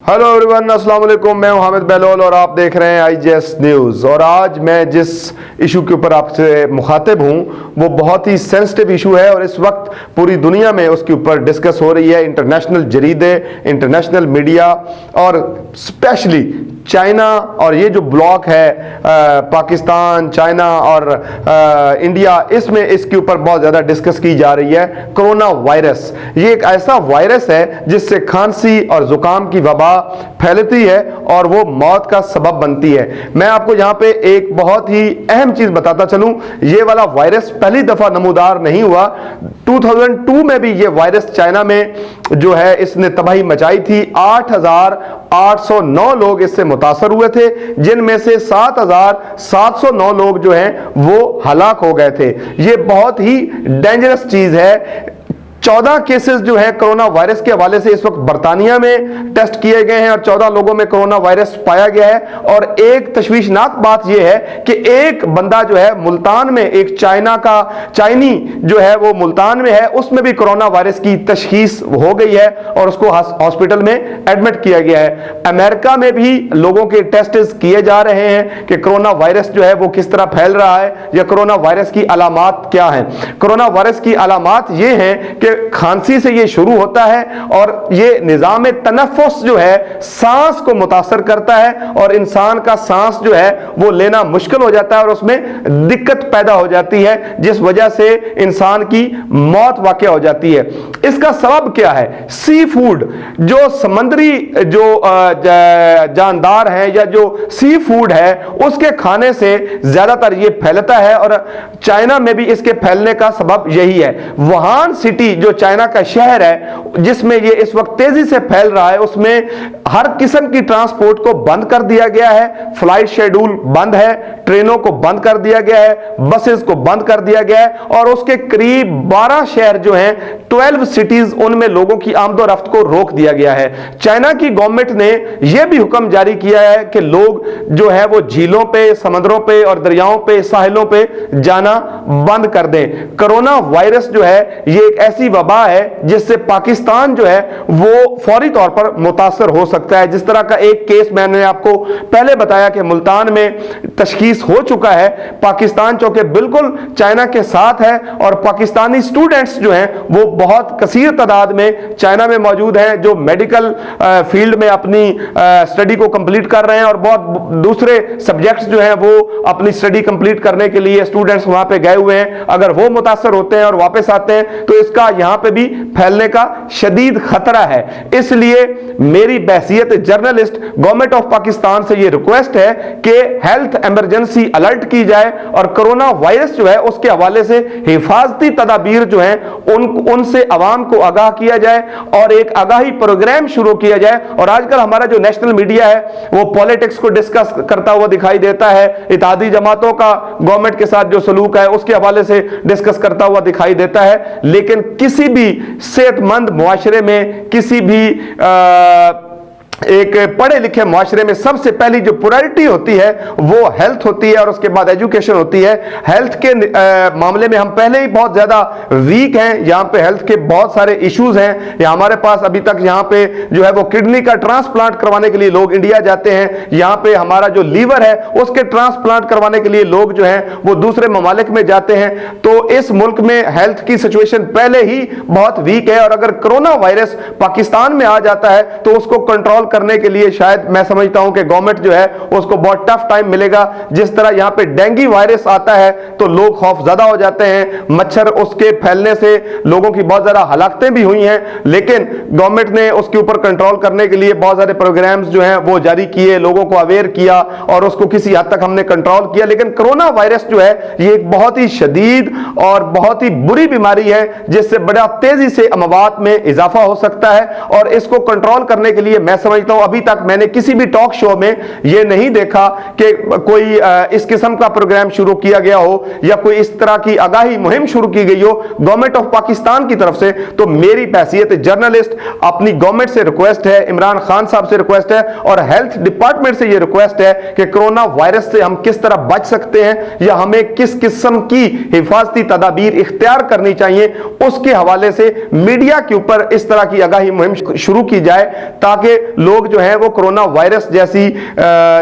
Hello everyone, अस्सलाम वालेकुम। मैं हूं हामिद बहलोल और आप देख रहे हैं IJS न्यूज़। और आज मैं जिस इशू के ऊपर आपसे मुखातिब हूं वो बहुत ही सेंसिटिव इशू है और इस वक्त पूरी दुनिया में उसके ऊपर डिस्कस हो रही है। इंटरनेशनल जरीदे, इंटरनेशनल मीडिया और स्पेशली चाइना और ये जो ब्लॉक है पाकिस्तान, चाइना और इंडिया, इसमें इसके ऊपर बहुत ज़्यादा डिस्कस की जा रही है। कोरोना वायरस ये एक ऐसा वायरस है जिससे खांसी और ज़ुकाम की वबा फैलती है और वो मौत का सबब बनती है। मैं आपको यहाँ पे एक बहुत ही अहम चीज़ बताता चलूँ, ये वाला वायरस पहली दफ़ा नमूदार नहीं हुआ। 2002 में भी ये वायरस चाइना में जो है इसने तबाही मचाई थी। 8,809 लोग इससे मुतासर हुए थे, जिनमें से 7,709 लोग जो हैं वो हलाक हो गए थे। ये बहुत ही डेंजरस चीज़ है। 14 केसेस जो है कोरोना वायरस के हवाले से इस वक्त बर्तानिया में टेस्ट किए गए हैं और 14 लोगों में कोरोना वायरस पाया गया है। और एक तशवीशनाक बात यह है कि एक बंदा जो है मुल्तान में, एक चाइनी जो है वो मुल्तान में है, उसमें भी कोरोना वायरस की तशखीस हो गई है और उसको हॉस्पिटल में एडमिट किया गया है। अमेरिका में भी लोगों के टेस्ट किए जा रहे हैं कि कोरोना वायरस जो है वो किस तरह फैल रहा है या कोरोना वायरस की अलामात क्या है। कोरोना वायरस की अलामात ये हैं कि खांसी से ये शुरू होता है और ये निज़ाम तनफ़ुस जो है सांस को मुतासर करता है और इंसान का सांस जो है वो लेना मुश्किल हो जाता है और उसमें दिक्कत पैदा हो जाती है, जिस वजह से इंसान की मौत वाक़ हो जाती है। इसका सबब क्या है? सी फूड, जो समुद्री जो जानदार है या जो सी फूड है उसके खाने से ज्यादातर ये फैलता है और चाइना में भी इसके फैलने का सबब यही है। वुहान सिटी जो चाइना का शहर है जिसमें ये इस वक्त तेजी से फैल रहा है, उसमें हर किस्म की ट्रांसपोर्ट को बंद कर दिया गया है। फ्लाइट शेड्यूल बंद है, ट्रेनों को बंद कर दिया गया है, बसेस को बंद कर दिया गया है और उसके करीब 12 शहर जो हैं, 12 सिटीज, उनमें लोगों की आमदोरफ्त को रोक दिया गया है। चाइना की गवर्नमेंट ने यह भी हुक्म जारी किया है कि लोग जो है वो झीलों पे, समुद्रों पे और दरियाओं पे, साहिलों पे जाना बंद कर दें। कोरोना वायरस जो है ये एक ऐसी वबा है जिससे पाकिस्तान जो है वो फौरी तौर पर मुतासर हो सकता है। जिस तरह का एक केस मैंने आपको पहले बताया कि मुल्तान में तशखीस हो चुका है। पाकिस्तान चूंकि बिल्कुल चाइना के साथ है और पाकिस्तानी स्टूडेंट्स जो हैं वो बहुत कसीर तादाद में चाइना में मौजूद हैं, जो मेडिकल फील्ड में अपनी स्टडी को कंप्लीट कर रहे हैं और बहुत दूसरे सब्जेक्ट्स जो हैं वो अपनी स्टडी कंप्लीट करने के लिए स्टूडेंट्स वहां पे गए हुए हैं। अगर वो मुतासर होते हैं और वापस आते हैं तो इसका यहां पे भी फैलने का शदीद खतरा है। इसलिए मेरी बहसियत जर्नलिस्ट गवर्नमेंट ऑफ पाकिस्तान से ये रिक्वेस्ट है कि हेल्थ इमरजेंसी अलर्ट की जाए और कोरोना वायरस जो है उसके हवाले से हिफाजती तदाबीर जो है उनसे अवाम को आगाह किया जाए और एक आगाही प्रोग्राम शुरू किया जाए। और आजकल हमारा जो नेशनल मीडिया है वो पॉलिटिक्स को डिस्कस करता हुआ दिखाई देता है, इत्तेहादी जमातों का गवर्नमेंट के साथ जो सलूक है उसके हवाले से डिस्कस करता हुआ दिखाई देता है। लेकिन किसी भी सेहतमंद मुआशरे में, किसी भी एक पढ़े लिखे मुआशरे में सबसे पहली जो प्रायोरिटी होती है वो हेल्थ होती है और उसके बाद एजुकेशन होती है। हेल्थ के मामले में हम पहले ही बहुत ज़्यादा वीक हैं। यहाँ पे हेल्थ के बहुत सारे इश्यूज हैं। या हमारे पास अभी तक यहाँ पे जो है वो किडनी का ट्रांसप्लांट करवाने के लिए लोग इंडिया जाते हैं। यहाँ पे हमारा जो लीवर है उसके ट्रांसप्लांट करवाने के लिए लोग जो हैं वो दूसरे ममालिक में जाते हैं। तो इस मुल्क में हेल्थ की सिचुएशन पहले ही बहुत वीक है और अगर कोरोना वायरस पाकिस्तान में आ जाता है तो उसको कंट्रोल करने के लिए शायद मैं समझता हूं कि गवर्नमेंट जो है उसको बहुत टफ टाइम मिलेगा। जिस तरह यहां पे डेंगू वायरस आता है तो लोग खौफजदा हो जाते हैं, मच्छर उसके फैलने से लोगों की बहुत ज्यादा हलाकतें भी हुई हैं, लेकिन गवर्नमेंट ने उसके ऊपर कंट्रोल करने के लिए बहुत सारे प्रोग्राम्स जो हैं वो जारी किए, लोगों को अवेयर किया और उसको किसी हद तक हमने कंट्रोल किया। लेकिन कोरोना वायरस जो है ये एक बहुत ही शदीद और बहुत ही बुरी बीमारी है जिससे बड़ा तेजी से अमवात में इजाफा हो सकता है और इसको कंट्रोल करने के लिए मैं समझता हूं अभी तक मैंने किसी भी टॉक शो में यह नहीं देखा कि कोई इस किस्म का प्रोग्राम शुरू किया गया हो या कोई इस तरह की आगाही मुहिम शुरू की गई हो गवर्नमेंट ऑफ पाकिस्तान की तरफ से। तो मेरी हैसियत जर्नलिस्ट अपनी गवर्नमेंट से रिक्वेस्ट है, इमरान खान साहब से रिक्वेस्ट है और हेल्थ डिपार्टमेंट से यह रिक्वेस्ट है कि कोरोना वायरस से हम किस तरह बच सकते हैं या हमें किस किस्म की हिफाजती तदाबीर इख्तियार करनी चाहिए, उसके हवाले से मीडिया के ऊपर इस तरह की आगाही मुहिम शुरू की जाए ताकि लोग जो है वो कोरोना वायरस जैसी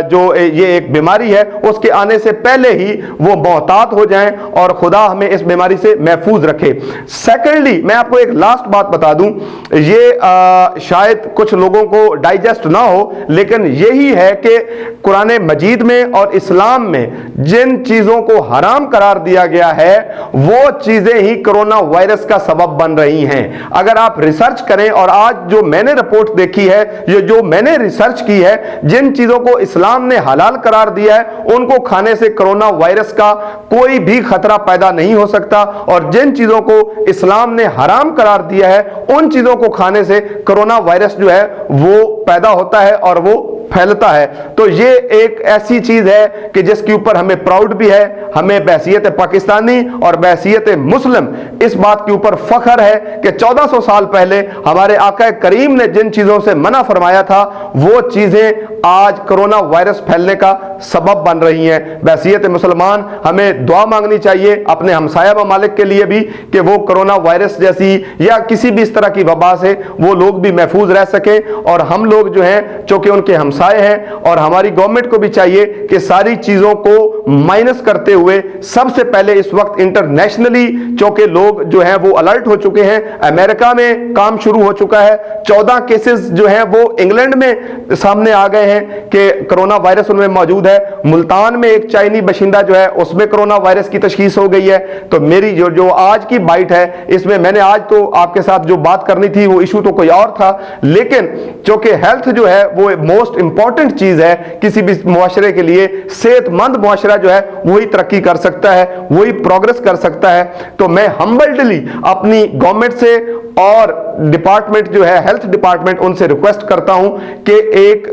जो ये एक बीमारी है उसके आने से पहले ही वो मोहतात हो जाएं और खुदा हमें इस बीमारी से महफूज रखे। सेकेंडली, मैं आपको एक लास्ट बात बता दूं, ये शायद कुछ लोगों को डाइजेस्ट ना हो, लेकिन यही है कि कुरान मजीद में और इस्लाम में जिन चीजों को हराम करार दिया गया है वो चीजें ही कोरोना वायरस का सबब बन रही हैं। अगर आप रिसर्च करें, और आज जो मैंने रिपोर्ट देखी है, ये जो मैंने रिसर्च की है, जिन चीजों को इस्लाम ने हलाल करार दिया है उनको खाने से कोरोना वायरस का कोई भी खतरा पैदा नहीं हो सकता, और जिन चीजों को इस्लाम ने हराम करार दिया है उन चीजों को खाने से कोरोना वायरस जो है वो पैदा होता है और वो फैलता है। तो ये एक ऐसी चीज है कि जिसके ऊपर हमें प्राउड भी है, हमें बहसीयत पाकिस्तानी और बहसीयत मुस्लिम इस बात के ऊपर फख्र है कि 1400 साल पहले हमारे आका करीम ने जिन चीजों से मना फरमाया था वो चीजें आज कोरोना वायरस फैलने का सबब बन रही हैं। बहसीयत मुसलमान हमें दुआ मांगनी चाहिए अपने हमसाया ममालिक के लिए भी कि वो कोरोना वायरस जैसी या किसी भी इस तरह की वबा से वो लोग भी महफूज रह सके, और हम लोग जो हैं चूंकि उनके हमसाए हैं, और हमारी गवर्नमेंट को भी चाहिए कि सारी चीजों को माइनस करते हुए सबसे पहले इस वक्त इंटरनेशनली चूंकि लोग जो हैं वो अलर्ट हो चुके हैं, अमेरिका में काम शुरू हो चुका है, 14 केसेस जो हैं वो इंग्लैंड में सामने आ गए हैं कि कोरोना वायरस उनमें मौजूद है। मुल्तान में एक चाइनी बशिंदा जो है उसमें कोरोना वायरस की तशखीस हो गई है। तो मेरी जो आज की बाइट है इसमें मैंने आज तो आपके साथ जो बात करनी थी वो इशू तो कोई और था, लेकिन चूंकि हेल्थ जो है वो मोस्ट इंपॉर्टेंट चीज है किसी भी मुआशरे के लिए, सेहतमंद मुआशरा जो है वही तरक्की कर सकता है, वही प्रोग्रेस कर सकता है। तो मैं हम्बल्डली अपनी गवर्नमेंट से और डिपार्टमेंट जो है हेल्थ डिपार्टमेंट उनसे रिक्वेस्ट करता हूं कि एक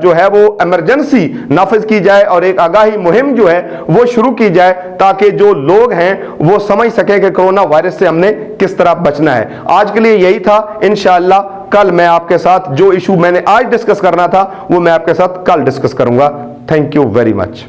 जो है वो इमरजेंसी नाफिज की जाए और एक आगाही मुहिम जो है वो शुरू की जाए ताकि जो लोग हैं वो समझ सकें कि कोरोना वायरस से हमने किस तरह बचना है। आज के लिए यही था। इंशाअल्लाह कल मैं आपके साथ जो इशू मैंने आज डिस्कस करना था वो मैं आपके साथ कल डिस्कस करूंगा। Thank you very much.